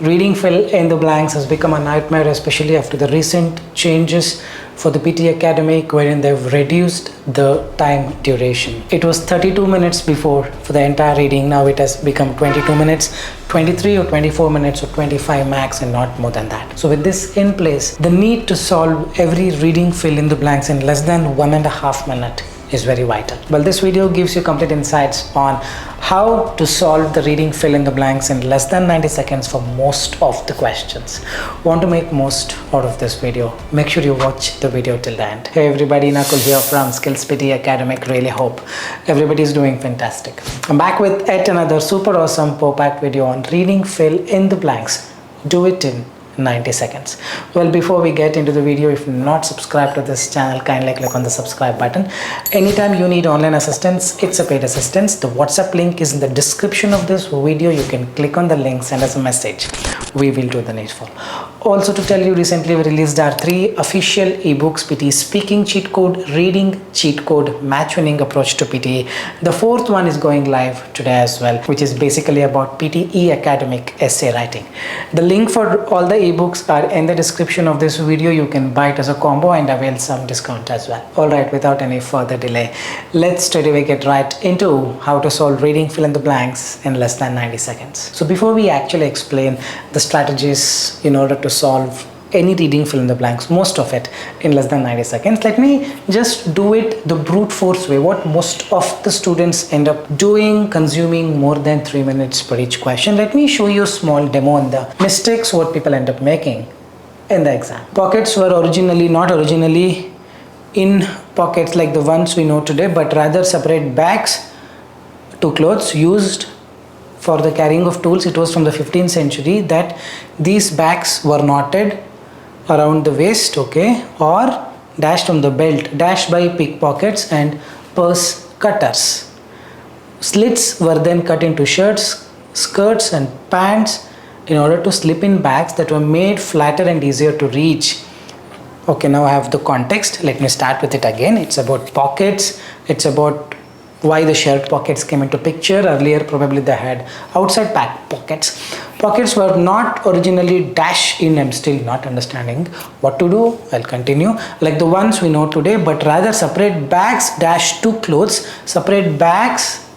Reading fill in the blanks has become a nightmare, especially after the recent changes for the PT Academic, wherein they've reduced the time duration. It was 32 minutes before for the entire reading. Now it has become 22 minutes, 23 or 24 minutes or 25 max, and not more than that. So with this in place, the need to solve every reading fill in the blanks in less than 1.5 minutes is very vital. Well, this video gives you complete insights on how to solve the reading fill in the blanks in less than 90 seconds for most of the questions. Want to make most out of this video? Make sure you watch the video till the end. Hey everybody, Nakul here from SKILLS PTE ACADEMIC. Really hope everybody is doing fantastic. I'm back with yet another super awesome packed video on reading fill in the blanks. Do it in 90 seconds. Well, before we get into the video, if you're not subscribed to this channel, kindly click on the subscribe button. Anytime you need online assistance, it's a paid assistance. The WhatsApp link is in the description of this video. You can click on the link, send us a message. We will do the needful. Also to tell you, recently we released our 3 official ebooks: PT Speaking Cheat Code, Reading Cheat Code, Match Winning Approach to PTE. The 4th one is going live today as well, which is basically about PTE Academic essay writing. The link for all the ebooks are in the description of this video. You can buy it as a combo and avail some discount as well. Alright, without any further delay, let's straight away get right into how to solve reading fill in the blanks in less than 90 seconds. So before we actually explain the strategies in order to solve any reading fill in the blanks, most of it in less than 90 seconds, let me just do it the brute force way, what most of the students end up doing, consuming more than 3 minutes per each question. Let me show you a small demo on the mistakes what people end up making in the exam. Pockets were not originally in pockets like the ones we know today, but rather separate bags to clothes used for the carrying of tools. It was from the 15th century that these bags were knotted around the waist, okay, or dashed from the belt, dashed by pickpockets and purse cutters. Slits were then cut into shirts, skirts and pants in order to slip in bags that were made flatter and easier to reach. Okay, now I have the context. Let me start with it again. It's about pockets. It's about why the shirt pockets came into picture. Earlier probably they had outside back pockets. Pockets were not originally dash in. I'm still not understanding what to do. I'll continue like the ones we know today, but rather separate bags dash to clothes, separate bags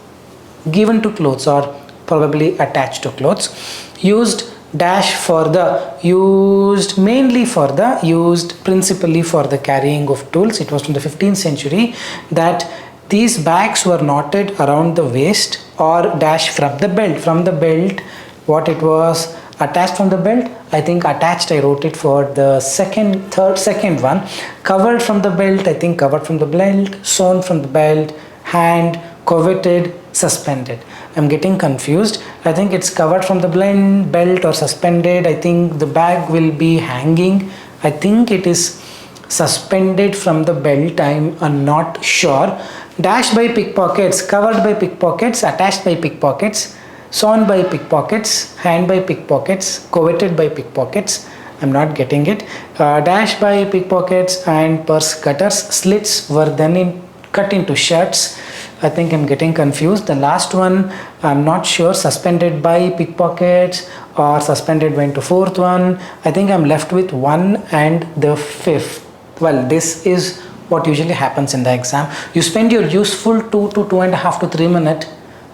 given to clothes or probably attached to clothes, used dash for the, used mainly for the, used principally for the carrying of tools. It was from the 15th century that these bags were knotted around the waist or dash from the belt. From the belt, what it was attached from the belt, I think attached, I wrote it for the second one. Covered from the belt, I think covered from the belt, sewn from the belt, hand, coveted, suspended. I'm getting confused. I think it's covered from the belt or suspended. I think the bag will be hanging. I think it is suspended from the belt. I'm not sure. Dashed by pickpockets, covered by pickpockets, attached by pickpockets, sewn by pickpockets, hand by pickpockets, coveted by pickpockets. I'm not getting it. Dashed by pickpockets and purse cutters. Slits were then cut into shirts. I think I'm getting confused. The last one, I'm not sure. Suspended by pickpockets or suspended went to 4th one. I think I'm left with 1 and the 5th. Well, this is what usually happens in the exam. You spend your useful 2 to 2.5 to 3 minutes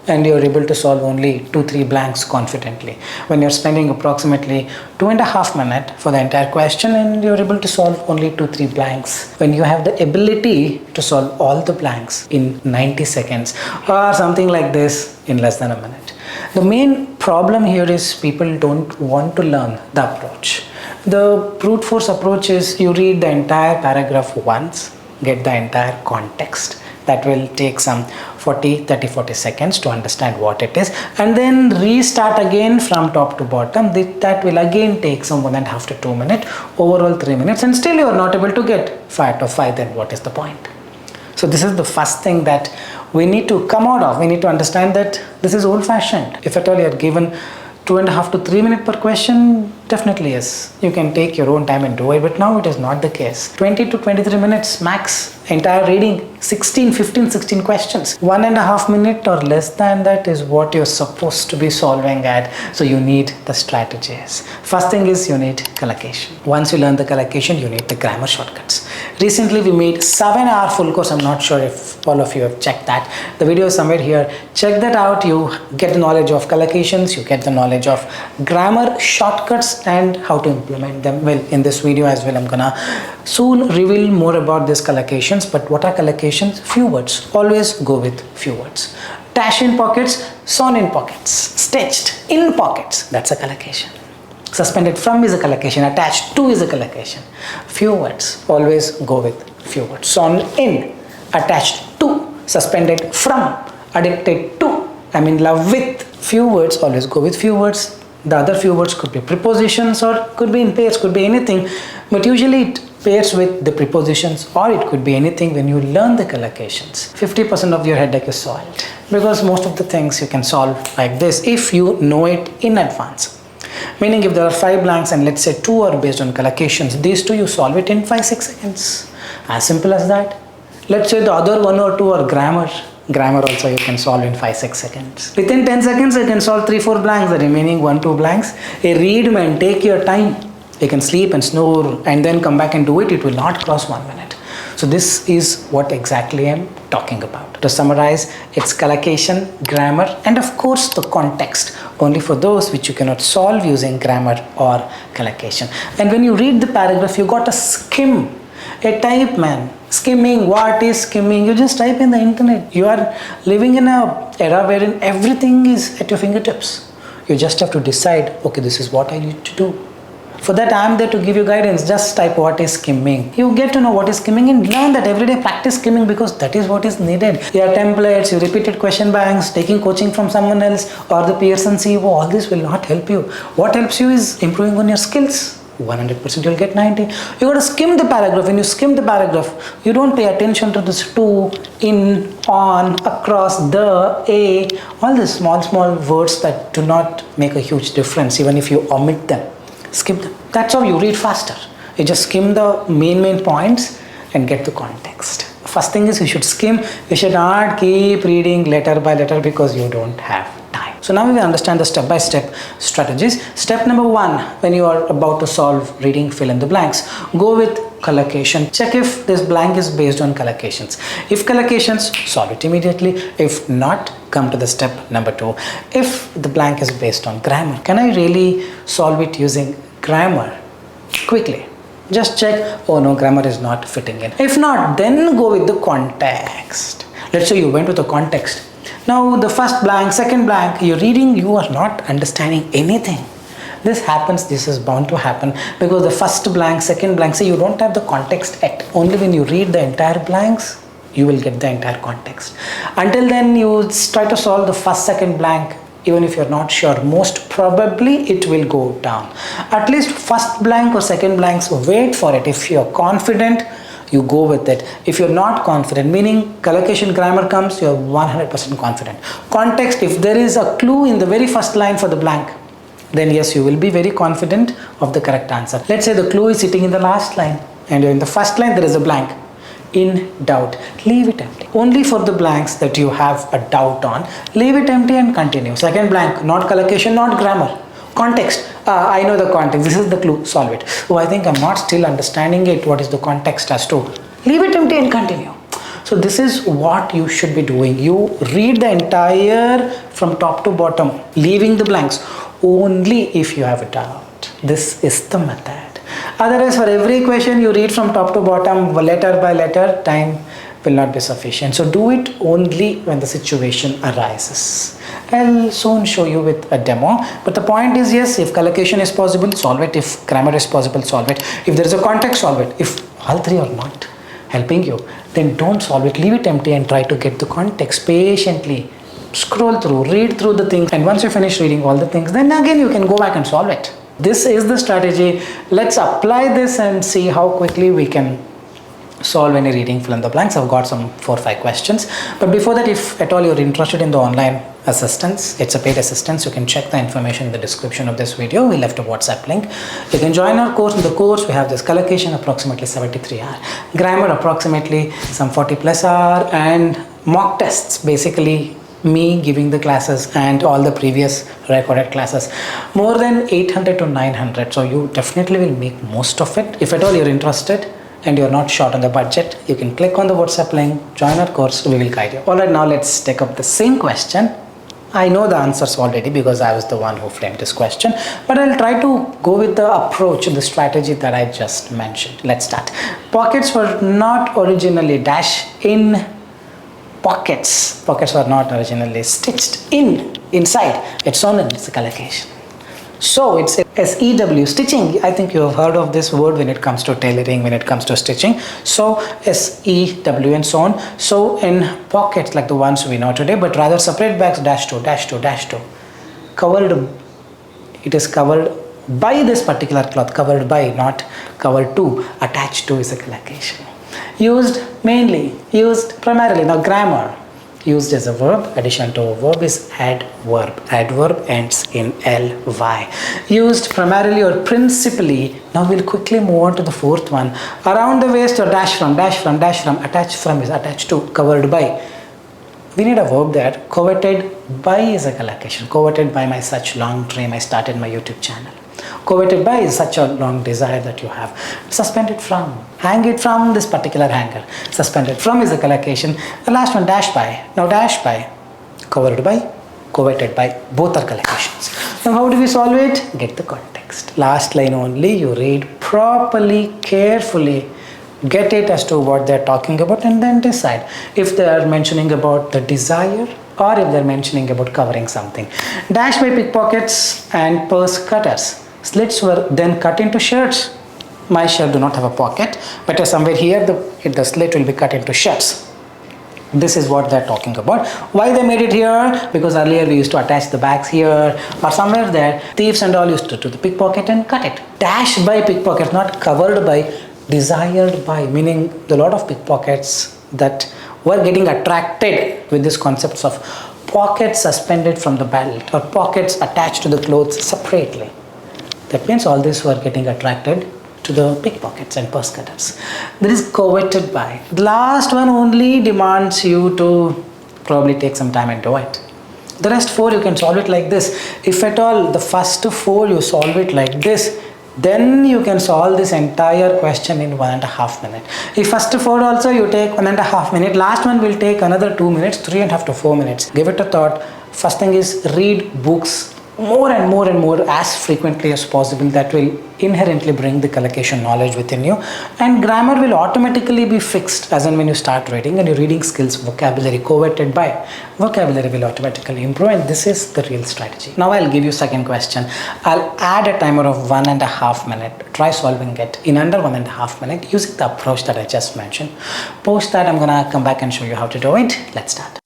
and you're able to solve only 2-3 blanks confidently. When you're spending approximately 2.5 minutes for the entire question and you're able to solve only 2-3 blanks, when you have the ability to solve all the blanks in 90 seconds or something like this in less than a minute. The main problem here is people don't want to learn the approach. The brute force approach is you read the entire paragraph once, get the entire context. That will take some 40 seconds to understand what it is, and then restart again from top to bottom. That will again take some 1.5 to 2 minutes, overall 3 minutes, and still you are not able to get 5 out of 5. Then what is the point? So this is the first thing that we need to come out of. We need to understand that this is old-fashioned. If at all you are given 2.5 to 3 minutes per question, Definitely yes. You can take your own time and do it, but now it is not the case. 20 to 23 minutes max. Entire reading, 16 questions. 1.5 minutes or less than that is what you're supposed to be solving at. So you need the strategies. First thing is you need collocation. Once you learn the collocation, you need the grammar shortcuts. Recently we made 7-hour full course. I'm not sure if all of you have checked that. The video is somewhere here. Check that out. You get the knowledge of collocations, you get the knowledge of grammar shortcuts and how to implement them. Well, in this video as well, I'm gonna soon reveal more about these collocations. But what are collocations? Few words. Always go with few words. Dash in pockets, sewn in pockets, stitched in pockets. That's a collocation. Suspended from is a collocation. Attached to is a collocation. Few words. Always go with few words. Sewn in, attached to, suspended from, addicted to, I'm in love with. Few words. Always go with few words. The other few words could be prepositions or could be in pairs, could be anything, but usually it pairs with the prepositions, or it could be anything. When you learn the collocations, 50% of your headache is solved, because most of the things you can solve like this if you know it in advance. Meaning if there are 5 blanks and let's say 2 are based on collocations, these 2 you solve it in 5-6 seconds. As simple as that. Let's say the other 1 or 2 are grammar. Grammar also you can solve in 5-6 seconds. Within 10 seconds you can solve 3-4 blanks, the remaining 1-2 blanks. A read man, take your time. You can sleep and snore and then come back and do it. It will not cross 1 minute. So this is what exactly I'm talking about. To summarize, it's collocation, grammar, and of course the context. Only for those which you cannot solve using grammar or collocation. And when you read the paragraph, you got to skim. A type man. Skimming. What is skimming? You just type in the internet. You are living in a era wherein everything is at your fingertips. You just have to decide, okay, this is what I need to do. For that, I am there to give you guidance. Just type what is skimming. You get to know what is skimming and learn that every day. Practice skimming because that is what is needed. Your templates, your repeated question banks, taking coaching from someone else or the Pearson CEO, all this will not help you. What helps you is improving on your skills. 100% you'll get 90. You got to skim the paragraph. When you skim the paragraph, you don't pay attention to this to, in, on, across, the, a, all these small words that do not make a huge difference even if you omit them. Skim them. That's how you read faster. You just skim the main points and get the context. First thing is you should skim. You should not keep reading letter by letter because you don't have time. So now we will understand the step-by-step strategies. Step number 1, when you are about to solve reading fill in the blanks, go with collocation. Check if this blank is based on collocations. If collocations, solve it immediately. If not, come to the step number 2. If the blank is based on grammar, can I really solve it using grammar quickly? Just check, oh no, grammar is not fitting in. If not, then go with the context. Let's say you went with the context. Now the first blank, second blank, you're reading, you are not understanding anything. This happens, this is bound to happen because the first blank, second blank, say you don't have the context yet. Only when you read the entire blanks, you will get the entire context. Until then, you try to solve the first, second blank. Even if you're not sure, most probably it will go down. At least first blank or second blanks, wait for it. If you're confident, you go with it. If you're not confident, meaning collocation grammar comes, you're 100% confident. Context, if there is a clue in the very first line for the blank, then yes, you will be very confident of the correct answer. Let's say the clue is sitting in the last line and in the first line there is a blank. In doubt, leave it empty. Only for the blanks that you have a doubt on, leave it empty and continue. Second blank, not collocation, not grammar. Context, I know the context, this is the clue, solve it. Oh, I think I'm not still understanding it, what is the context as to? Leave it empty and continue. So this is what you should be doing. You read the entire from top to bottom, leaving the blanks only if you have a doubt. This is the method. Otherwise, for every question you read from top to bottom, letter by letter, time will not be sufficient. So do it only when the situation arises. I'll soon show you with a demo. But the point is, yes, if collocation is possible, solve it. If grammar is possible, solve it. If there is a context, solve it. If all three are not helping you, then don't solve it. Leave it empty and try to get the context patiently. Scroll through, read through the things, and once you finish reading all the things, then again you can go back and solve it. This is the strategy. Let's apply this and see how quickly we can solve any reading fill in the blanks. I've got some 4 or 5 questions, but before that, if at all you're interested in the online assistance, it's a paid assistance. You can check the information in the description of this video. We left a WhatsApp link. You can join our course. In the course we have this collocation approximately 73 hour, grammar approximately some 40 plus hour, and mock tests, basically me giving the classes and all the previous recorded classes, more than 800 to 900. So you definitely will make most of it. If at all you're interested and you're not short on the budget, you can click on the WhatsApp link, join our course, we will guide you. All right, now let's take up the same question. I know the answers already because I was the one who framed this question, but I'll try to go with the approach and the strategy that I just mentioned. Let's start. Pockets were not originally dash in pockets. Pockets were not originally stitched inside. It's on in, it's a collocation. So it's SEW, stitching. I think you have heard of this word when it comes to tailoring, when it comes to stitching. So SEW and so on. So in pockets like the ones we know today, but rather separate bags dash to covered. It is covered by this particular cloth. Covered by, not covered to. Attached to is a collocation. Used mainly, used primarily. Now grammar. Used as a verb, addition to a verb is adverb. Adverb ends in ly. Used primarily or principally. Now we'll quickly move on to the fourth one. Around the waist or dash from. Attached from is attached to, covered by. We need a verb there. Coveted by is a collocation. Coveted by my such long dream, I started my YouTube channel. Coveted by is such a long desire that you have. Suspended from, hang it from this particular hanger. Suspended from is a collocation. The last one, dash by. Now dash by, covered by, coveted by, both are collocations. Now how do we solve it? Get the context. Last line only, you read properly, carefully, get it as to what they're talking about, and then decide if they are mentioning about the desire or if they're mentioning about covering something. Dash by pickpockets and purse cutters. Slits were then cut into shirts. My shirt do not have a pocket, but somewhere here the slit will be cut into shirts. This is what they're talking about. Why they made it here? Because earlier we used to attach the bags here or somewhere there. Thieves and all used to do the pickpocket and cut it. Dash by pickpocket, not covered by, desired by, meaning a lot of pickpockets that were getting attracted with these concepts of pockets suspended from the belt or pockets attached to the clothes separately. That means all these were getting attracted to the pickpockets and purse cutters. There is coveted by. The last one only demands you to probably take some time and do it. The rest 4 you can solve it like this. If at all the first 4 you solve it like this, then you can solve this entire question in 1.5 minutes. If first 4 also you take 1.5 minutes, last one will take another 2 minutes, 3.5 to 4 minutes. Give it a thought. First thing is read books more and more as frequently as possible. That will inherently bring the collocation knowledge within you, and grammar will automatically be fixed as and when you start reading, and your reading skills, vocabulary, coveted by, vocabulary will automatically improve, and this is the real strategy. Now I'll give you second question. I'll add a timer of 1.5 minutes. Try solving it in under 1.5 minutes using the approach that I just mentioned. Post that, I'm gonna come back and show you how to do it. Let's start.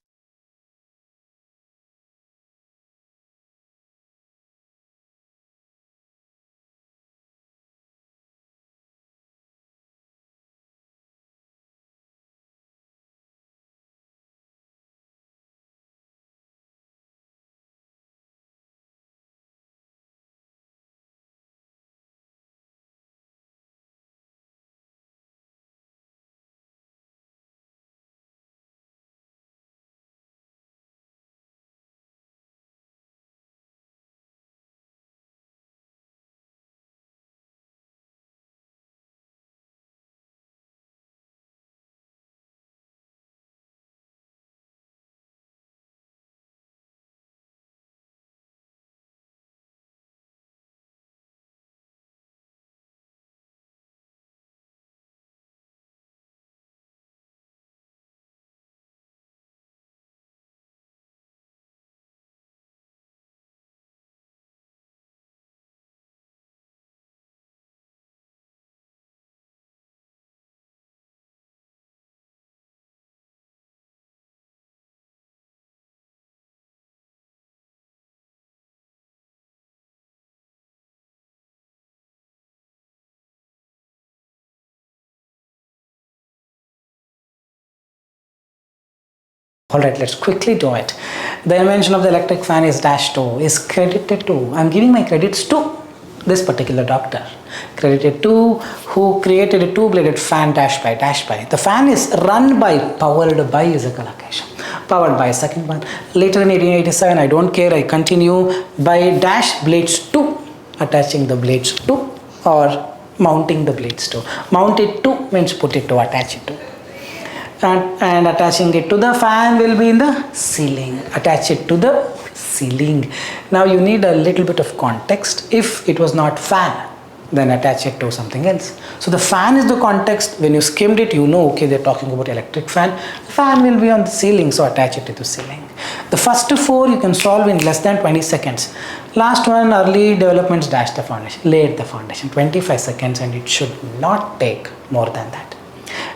Alright, let's quickly do it. The invention of the electric fan is -2, is credited to, I'm giving my credits to this particular doctor. Credited to who created a two-bladed fan dash by. The fan is run by, powered by is a collocation. Powered by, second one. Later in 1887, I don't care, I continue by dash blades to, attaching the blades to or mounting the blades to. Mount it to means put it to, attach it to. And attaching it to the fan will be in the ceiling. Attach it to the ceiling. Now you need a little bit of context. If it was not fan, then attach it to something else. So the fan is the context. When you skimmed it, you know, okay, they're talking about electric fan. The fan will be on the ceiling, so attach it to the ceiling. The first four you can solve in less than 20 seconds. Last one, early developments dash the foundation, laid the foundation, 25 seconds, and it should not take more than that.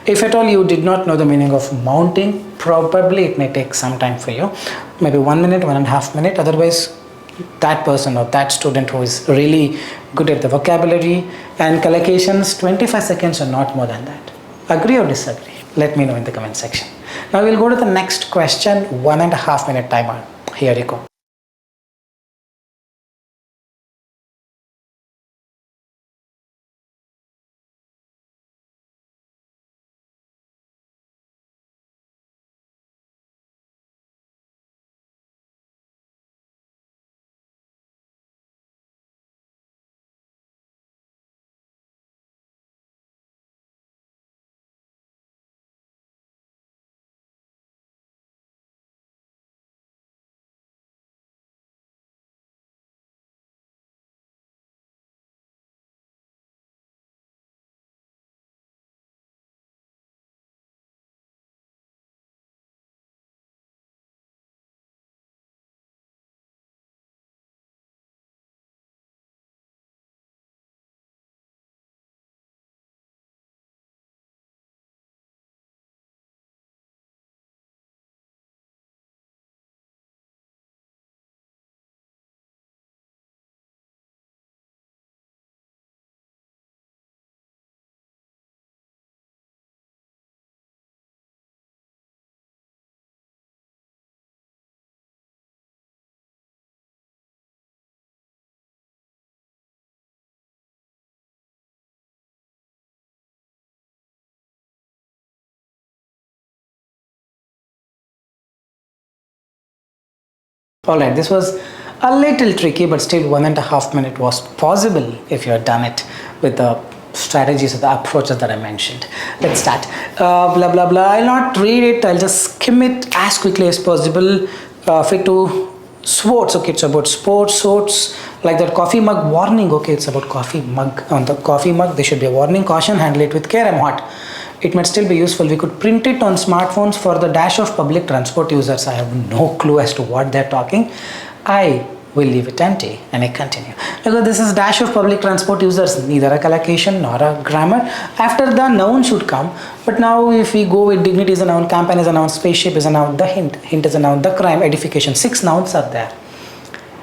If at all you did not know the meaning of mounting, probably it may take some time for you, maybe 1 minute, 1.5 minutes. Otherwise, that person or that student who is really good at the vocabulary and collocations, 25 seconds or not more than that. Agree or disagree? Let me know in the comment section. Now we'll go to the next question, 1.5 minute timer. Here you go. Alright, this was a little tricky, but still 1.5 minutes was possible if you had done it with the strategies or the approaches that I mentioned. Let's start. Blah blah blah. I'll not read it, I'll just skim it as quickly as possible. Fit to sports, okay, it's about sports, like that coffee mug warning, okay, it's about coffee mug. On the coffee mug, there should be a warning, caution, handle it with care, I'm hot. It might still be useful. We could print it on smartphones for the dash of public transport users. I have no clue as to what they're talking. I will leave it empty and I continue. Because this is dash of public transport users, neither a collocation nor a grammar. After the noun should come, but now if we go with dignity is a noun, campaign is a noun, spaceship is a noun, the hint is a noun, the crime, edification, 6 nouns are there.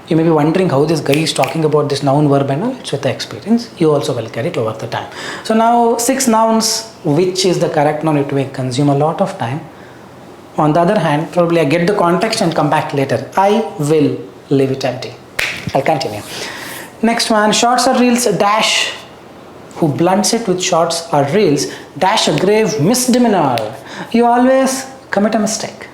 You may be wondering how this guy is talking about this noun, verb and all. It's with the experience. You also will get it over the time. So now 6 nouns, which is the correct noun, it may consume a lot of time. On the other hand, probably I get the context and come back later. I will leave it empty. I'll continue. Next one, shorts or reels, dash, who blunts it with shorts or reels, dash a grave misdemeanor. You always commit a mistake.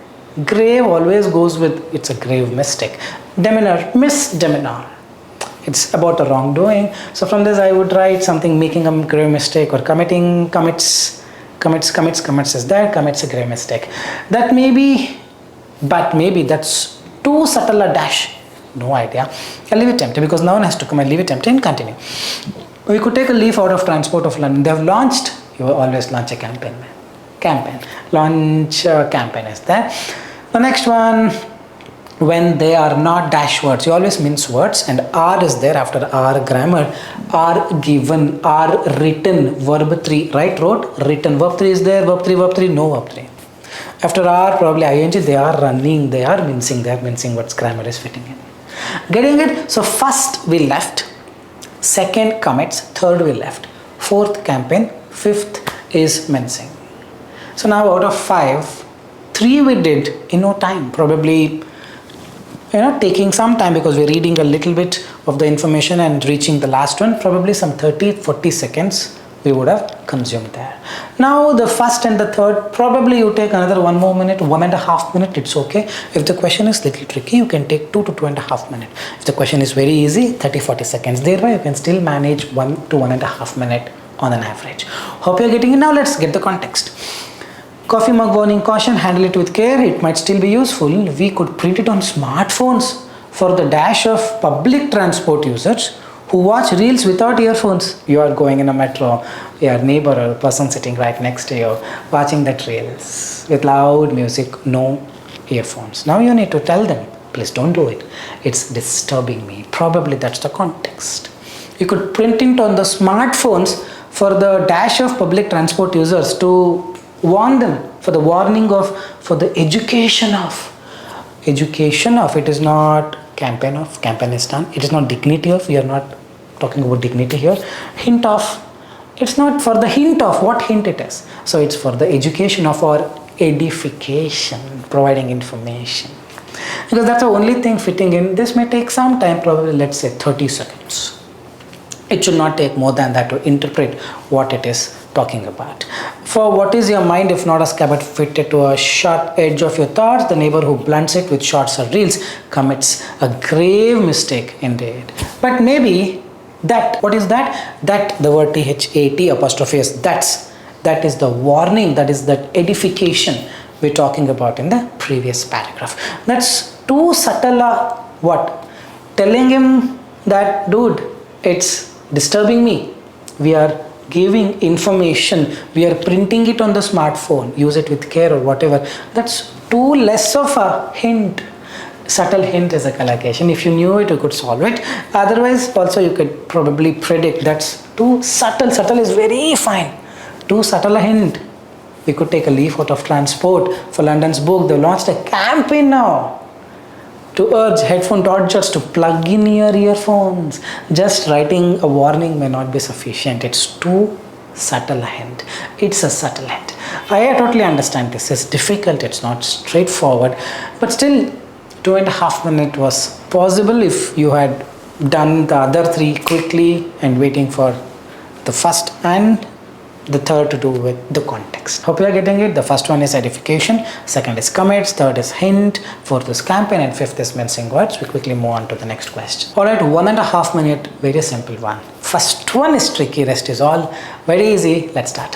Grave always goes with, it's a grave mistake. Demeanor, misdemeanor. It's about a wrongdoing. So from this I would write something making a grave mistake or committing, commits is there, commits a grave mistake. That may be, but maybe that's too subtle a dash. No idea. I'll leave it empty because noun has to come. I'll leave it empty and continue. We could take a leaf out of transport of London. They have launched, you always launch a campaign. Launch a campaign is there. The next one, when they are not dash words, you always mince words, and are is there after are grammar. Are given, are written, verb 3, right, wrote, written, verb 3 is there, verb 3, no verb 3. After are, probably ing, they are running, they are mincing words, grammar is fitting in. Getting it? So first we left, second commits, third we left, fourth campaign, fifth is mincing. So now out of 5, 3 we did in no time, probably taking some time because we're reading a little bit of the information and reaching the last one, probably some 30-40 seconds we would have consumed there. Now the first and the third, probably you take another 1 more minute, 1.5 minutes, it's okay. If the question is little tricky, you can take 2 to 2.5 minutes. If the question is very easy, 30-40 seconds. Thereby you can still manage 1 to 1.5 minutes on an average. Hope you're getting it. Now let's get the context. Coffee mug warning caution, handle it with care, it might still be useful. We could print it on smartphones for the dash of public transport users who watch reels without earphones. You are going in a metro, your neighbor or person sitting right next to you watching that reels with loud music, no earphones. Now you need to tell them, please don't do it. It's disturbing me. Probably that's the context. You could print it on the smartphones for the dash of public transport users to warn them, for the warning of, for the education of. It is not campaign is done. It is not dignity of, we are not talking about dignity here. Hint of, it's not for the hint of, what hint it is. So it's for the education of or edification, providing information. Because that's the only thing fitting in. This may take some time, probably let's say 30 seconds. It should not take more than that to interpret what it is talking about. For what is your mind if not a scabbard fitted to a sharp edge of your thoughts? The neighbor who blunts it with shorts or reels commits a grave mistake indeed. But maybe that, what is that? That, the word THAT apostrophe S, that is the warning, that is that edification we're talking about in the previous paragraph. That's too subtle. What? Telling him that, dude, it's disturbing me. We are giving information, we are printing it on the smartphone, use it with care or whatever. That's too less of a hint. Subtle hint is a collocation. If you knew it, you could solve it. Otherwise also you could probably predict. That's too subtle. Subtle is very fine. Too subtle a hint. We could take a leaf out of transport for London's book. They launched a campaign now to urge headphone dodgers to plug in your earphones. Just writing a warning may not be sufficient. It's too subtle a hint. It's a subtle hint. I totally understand this. It's difficult. It's not straightforward. But still, 2.5 minutes was possible if you had done the other 3 quickly and waiting for the first and the third to do with the context. Hope you are getting it. The first one is edification, second is commits, third is hint, fourth is campaign, and fifth is mincing words. We quickly move on to the next question. Alright, 1.5 minutes, very simple one. First one is tricky, rest is all very easy. Let's start.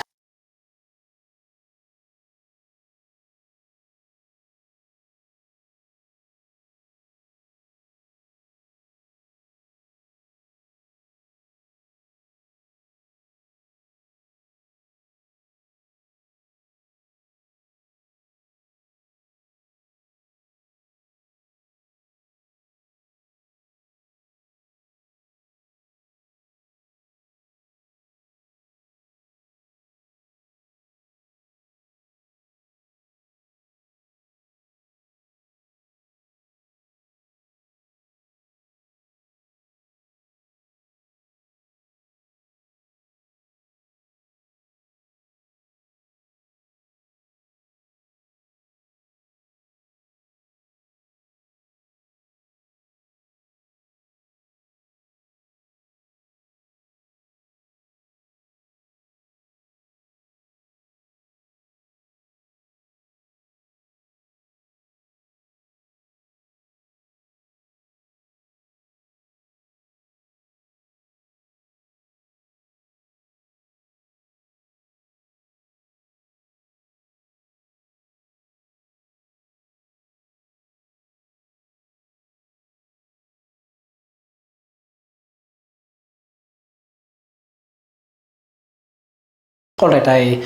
Alright, I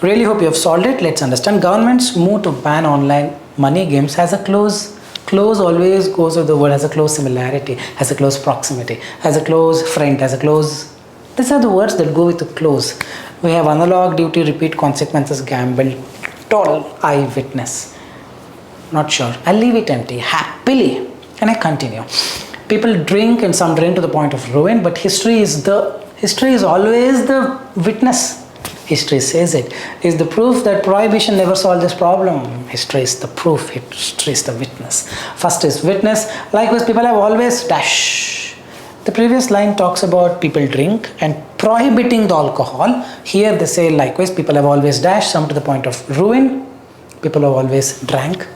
really hope you have solved it. Let's understand. Government's move to ban online money games has a close always goes with the word, has a close similarity, has a close proximity, has a close friend, has a close. These are the words that go with the close. We have analog, duty, repeat, consequences, gamble, toll, eyewitness. Not sure. I'll leave it empty. Happily. And I continue. People drink and some drink to the point of ruin, but history is always the witness. History says it. Is the proof that prohibition never solved this problem. History is the proof. History is the witness. First is witness. Likewise, people have always dash. The previous line talks about people drink and prohibiting the alcohol. Here they say likewise, people have always dashed, some to the point of ruin. People have always drank.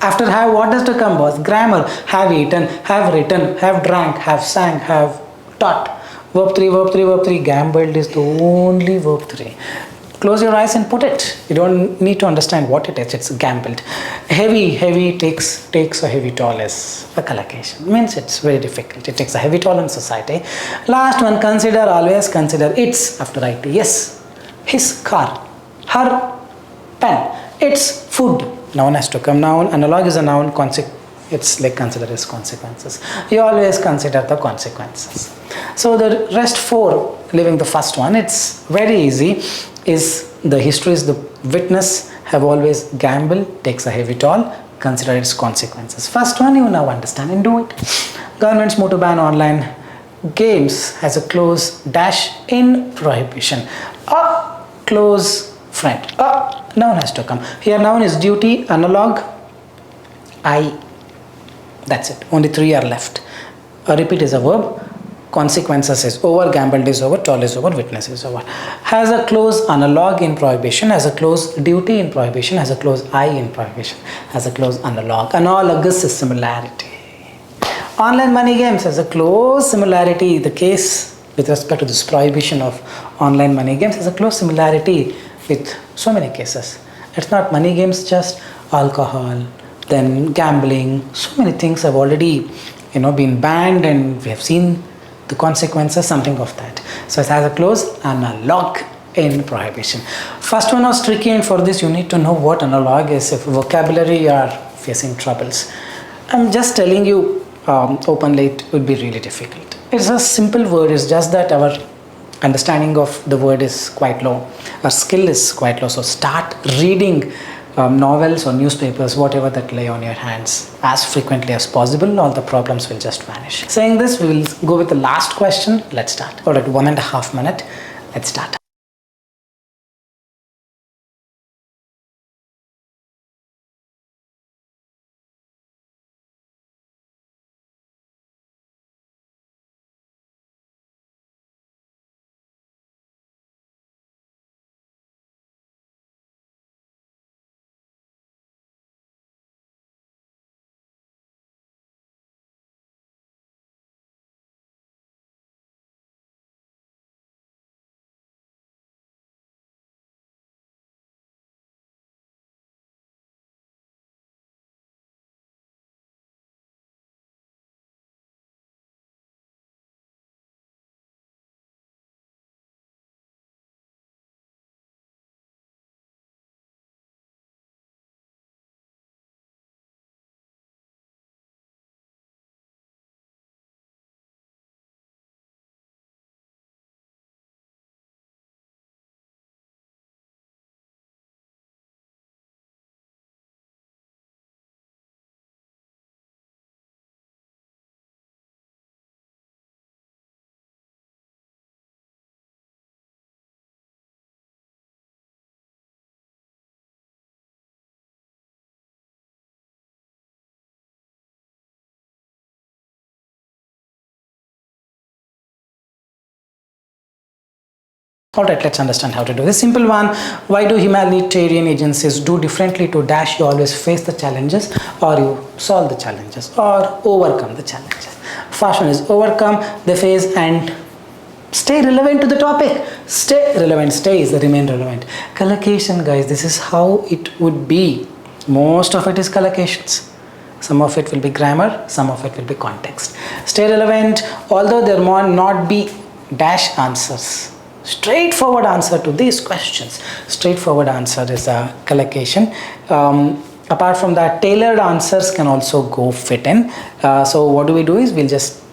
After have, what does to come was grammar. Have eaten, have written, have drank, have sang, have taught. Verb 3, verb 3, verb 3. Gambled is the only verb 3. Close your eyes and put it. You don't need to understand what it is. It's gambled. Heavy takes a heavy toll is a collocation. Means it's very difficult. It takes a heavy toll on society. Last one, consider, always consider. It's after IT. Yes. His car. Her pen. It's food. Noun has to come. Noun. Analog is a noun. It's like consider as consequences. You always consider the consequences. So the rest 4, leaving the first one, it's very easy. Is the history is the witness, have always gambled, takes a heavy toll, consider its consequences. First one you now understand and do it. Governments move to ban online games has a close dash in prohibition. A close friend. A noun has to come. Here noun is duty, analog, I. That's it. Only 3 are left. A repeat is a verb. Consequences is over, gambled is over, toll is over, witness is over. Has a close analog in prohibition, has a close duty in prohibition, has a close I in prohibition, has a close analog. Analogous is similarity. Online money games has a close similarity. The case with respect to this prohibition of online money games has a close similarity with so many cases. It's not money games, just alcohol, then gambling. So many things have already been banned, and we have seen the consequences, something of that. So it has a close analog in prohibition. First one was tricky, and for this you need to know what analog is. If vocabulary you are facing troubles, I'm just telling you openly, it would be really difficult. It's a simple word. It's just that our understanding of the word is quite low. Our skill is quite low. So start reading novels or newspapers, whatever that lay on your hands, as frequently as possible. All the problems will just vanish. Saying this, we will go with the last question. Let's start. All right, 1.5 minutes. Let's start. Alright, let's understand how to do this. Simple one. Why do humanitarian agencies do differently to dash? You always face the challenges, or you solve the challenges, or overcome the challenges. First one is overcome, they face and stay relevant to the topic. Stay relevant, remain relevant. Collocation, guys, this is how it would be. Most of it is collocations. Some of it will be grammar, some of it will be context. Stay relevant, although there might not be dash answers. Straightforward answer to these questions. Straightforward answer is a collocation. Apart from that, tailored answers can also go fit in. So what do? Is we'll just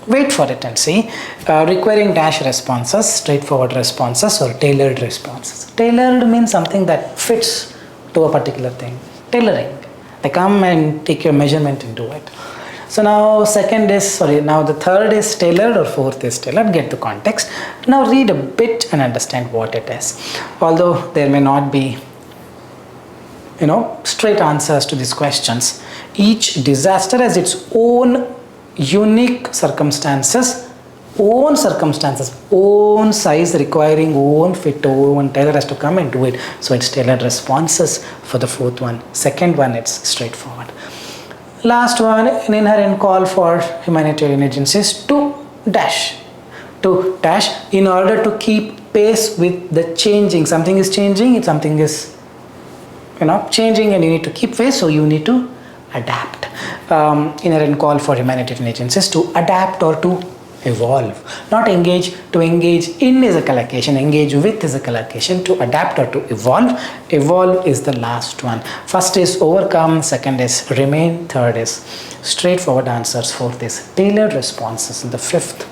wait for it and see. Requiring dash responses, straightforward responses, or tailored responses. Tailored means something that fits to a particular thing. Tailoring. They come and take your measurement and do it. So now the third is tailored or fourth is tailored. Get the context. Now read a bit and understand what it is. Although there may not be straight answers to these questions, each disaster has its own unique circumstances, own size requiring own fit, own tailor has to come and do it. So it's tailored responses for the fourth one. Second one, it's straightforward. Last one, an inherent call for humanitarian agencies to dash in order to keep pace with the changing. Something is changing, something is changing, and you need to keep pace, so you need to adapt. Inherent call for humanitarian agencies to adapt or to evolve. Not engage. To engage in is a collocation, engage with is a collocation. To adapt or to evolve. Evolve is the last one. First is overcome, second is remain, third is straightforward answers, fourth is tailored responses, and the fifth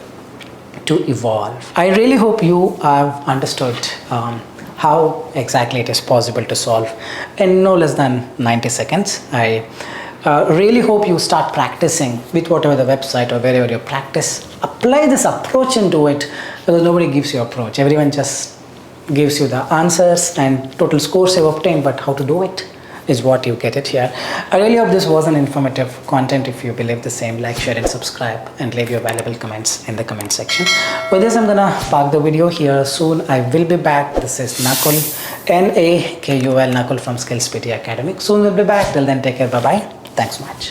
to evolve. I really hope you have understood how exactly it is possible to solve in no less than 90 seconds. I really hope you start practicing with whatever the website or wherever you practice. Apply this approach into it, because nobody gives you approach. Everyone just gives you the answers and total scores you've obtained, but how to do it is what you get it here. I really hope this was an informative content. If you believe the same, like, share and subscribe, and leave your valuable comments in the comment section. With this, I'm gonna park the video here. Soon I will be back. This is Nakul, Nakul, Nakul from SKILLS PTE Academic. Soon we'll be back. Till then, take care. Bye bye. Thanks so much.